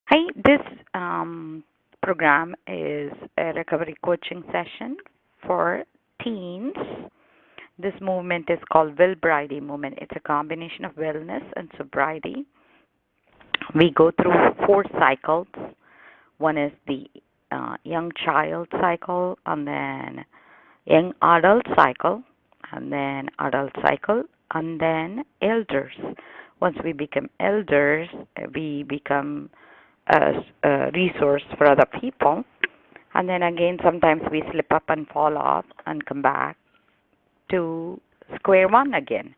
Hi, this program is a recovery coaching session for teens. This movement is called Willbriety movement. It's a combination of wellness and sobriety. We go through four cycles. One is the young child cycle, and then young adult cycle, and then adult cycle, and then elders. Once we become elders, we become a resource for other people. And then again, sometimes we slip up and fall off and come back to square one again.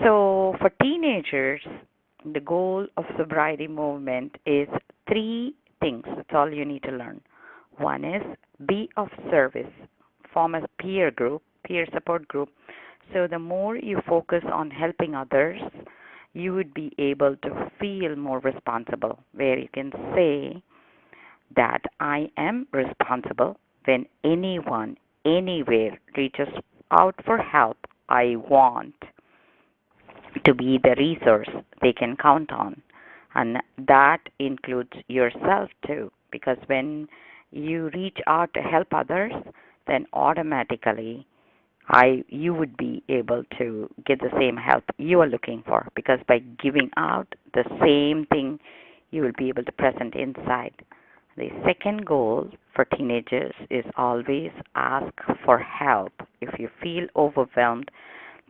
So for teenagers, the goal of sobriety movement is three things. That's all you need to learn. One is be of service, form a peer group, peer support group. So the more you focus on helping others, you would be able to feel more responsible, where you can say that I am responsible when anyone, anywhere reaches out for help. I want to be the resource they can count on. And that includes yourself too, because when you reach out to help others, then automatically you would be able to get the same help you are looking for, because by giving out the same thing, you will be able to present inside. The second goal for teenagers is always ask for help. If you feel overwhelmed,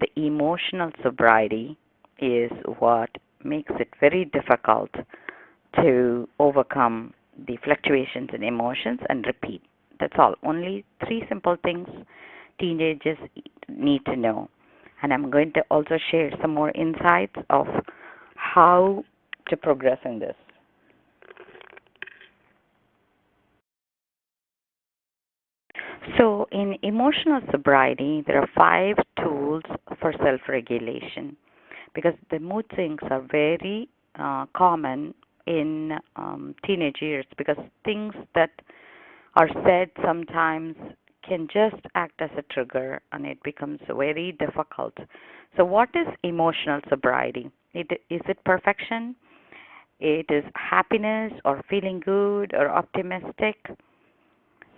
the emotional sobriety is what makes it very difficult to overcome the fluctuations in emotions and repeat. That's all. Only three simple things teenagers need to know. And I'm going to also share some more insights of how to progress in this. So, in emotional sobriety, there are 5 tools for self regulation, because the mood swings are very common in teenage years, because things that are said sometimes can just act as a trigger and it becomes very difficult. So, what is emotional sobriety? Is it perfection? It is happiness or feeling good or optimistic?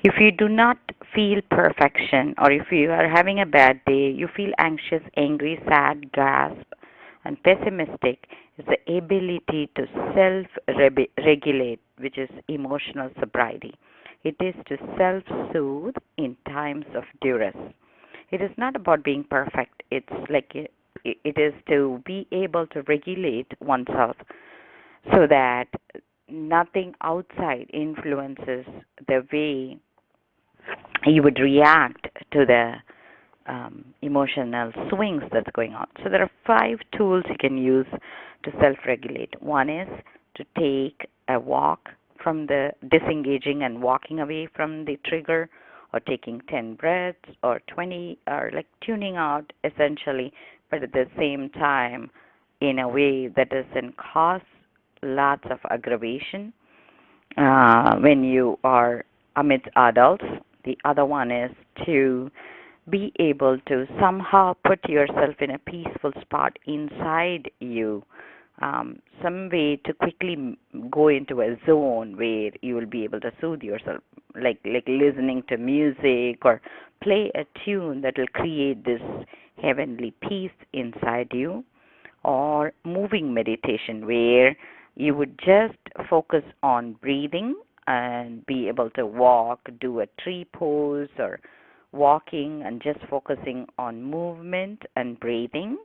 If you do not feel perfection, or if you are having a bad day, you feel anxious, angry, sad, gasp, and pessimistic, is the ability to self regulate, which is emotional sobriety. It is to self soothe in times of duress. It is not about being perfect, it's like it is to be able to regulate oneself so that nothing outside influences the way you would react to the emotional swings that's going on. So there are 5 tools you can use to self-regulate. One is to take a walk from the disengaging and walking away from the trigger, or taking 10 breaths or 20, or like tuning out essentially, but at the same time in a way that doesn't cause lots of aggravation when you are amidst adults. The other one is to be able to somehow put yourself in a peaceful spot inside you, some way to quickly go into a zone where you will be able to soothe yourself, like listening to music or play a tune that will create this heavenly peace inside you, or moving meditation where you would just focus on breathing and be able to walk, do a tree pose, or walking and just focusing on movement and breathing,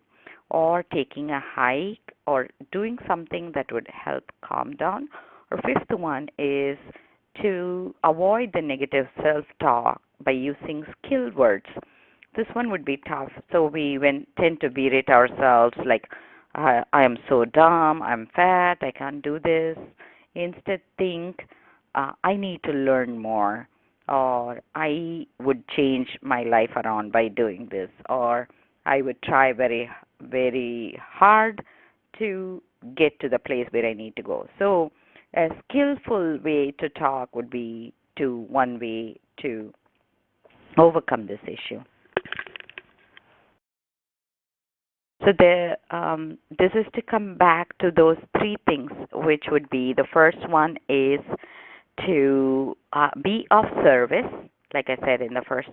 or taking a hike, or doing something that would help calm down. Or fifth one is to avoid the negative self-talk by using skill words. This one would be tough. So we tend to berate ourselves like, I am so dumb, I'm fat, I can't do this. Instead, think, I need to learn more, or I would change my life around by doing this, or I would try very, very hard to get to the place where I need to go. So, a skillful way to talk would be to one way to overcome this issue. So this is to come back to those three things, which would be the first one is to be of service, like I said in the first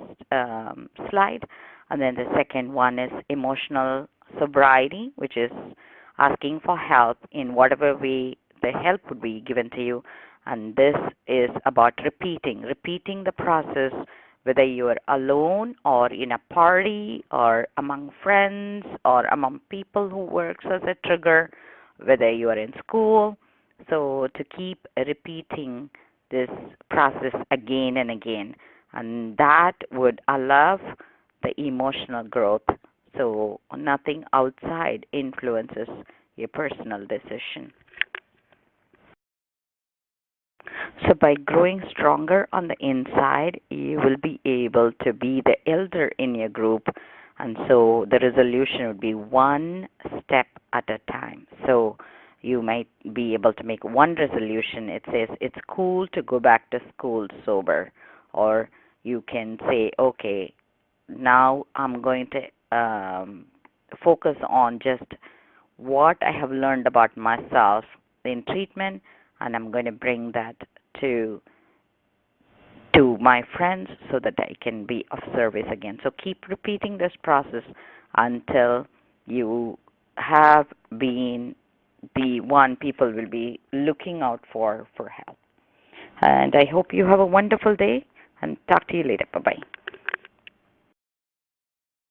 slide. And then the second one is emotional sobriety, which is asking for help in whatever way the help would be given to you. And this is about repeating the process, whether you are alone or in a party or among friends or among people who works as a trigger, whether you are in school. So to keep repeating this process again and again, and that would allow the emotional growth. So nothing outside influences your personal decision. So by growing stronger on the inside, you will be able to be the elder in your group. And so the resolution would be one step at a time. So you might be able to make one resolution. It says it's cool to go back to school sober. Or you can say, okay, now I'm going to focus on just what I have learned about myself in treatment, and I'm going to bring that to to my friends so that I can be of service again. So keep repeating this process until you have been the one people will be looking out for help. And I hope you have a wonderful day and talk to you later. Bye-bye.